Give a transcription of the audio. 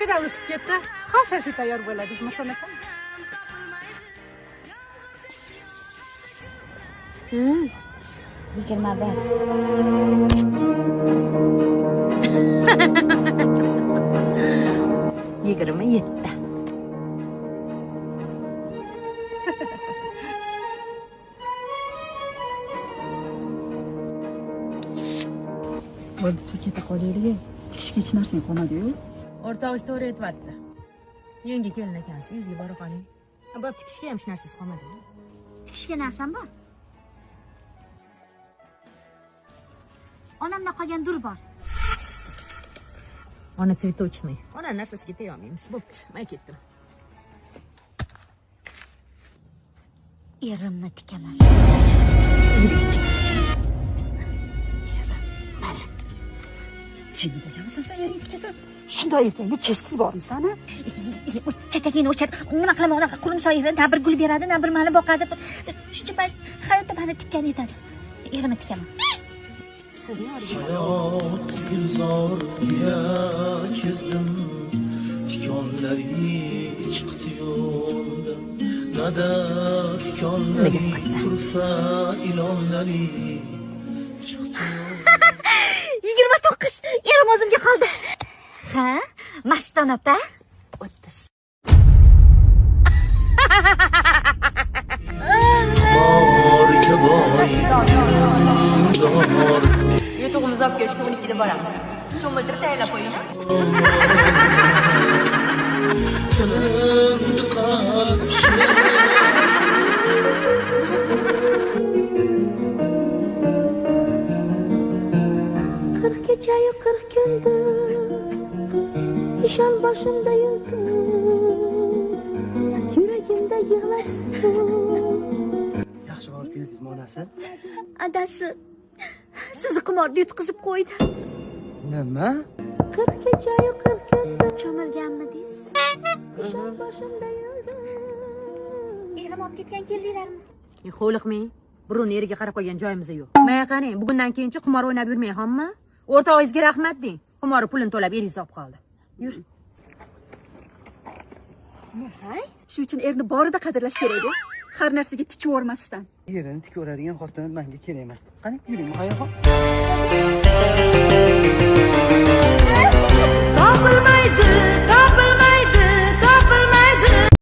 pedal isib ketdi. Hashashi tayyor bo'ladi, masalan. 27. Bo'ldi, keta qolaylik. Tikishga hech narsa qolmadi-yu. O'rtog'ingiz to'g'ri aytibdi. Yangi kelin ekansiz, uyingizga borib qoling. Borib tikishga ham hech narsasi qolmadi. Tikishga narsam bor. Onamda qolgan dur bor. Ona цветочный. Ona narsasiga tega olmaymiz. Bo'pti, men ketdim. Erimni tikaman. Jinda yamsasa ering tikasan. Shunday ekan, chestis bormi sana? Chakagini o'char. Nima qilaman, unaqa qulim soyida na bir gul beradi, na bir mani boqadi. Shuncha payt hayotda mani tikkan etadi. Erimni tikaman. Sizni Hayot gulzorga kezdim, tikonlari chiqdi yo'ldan. Nada tikonlari, turfa ilonlari chiqdi. 29. Erim o'zimga qoldi. Ha? Maston opa? 30. Borga boy, dor. Yutug'imizni olib kelishga 12da boramiz. Cho'miltirib tayyorlab qo'ying. Tilindi qalb Kechayu 40 kunduz ishon boshimda yulduz yuragimda yig'lasin. Yaxshi borib keldingizmi onasi? Adasi sizni qimorga yutqizib qo'ydi. Nima? 40 kechayu 40 kunduz cho'milganmidingiz? Ishon boshimda yulduz. Erim olib ketgan keldinglarmi? Xo'liqmang. Birovni eriga qarab qo'ygan joyimiz yo'q. Mana qarang, bugundan keyinchi qimor o'ynab yurmang, hamma. O'rtog'ingizga rahmat deng. Qimori pulini to'lab eringiz olib qoldi. Yur. Nahay? Shuning uchun erni borida qadrlash kerak-ku. Har narsaga tikib o'rmasdan. Erini tik ko'radigan xotin menga kerak emas. Qani, yuring qayoqqa? Topilmay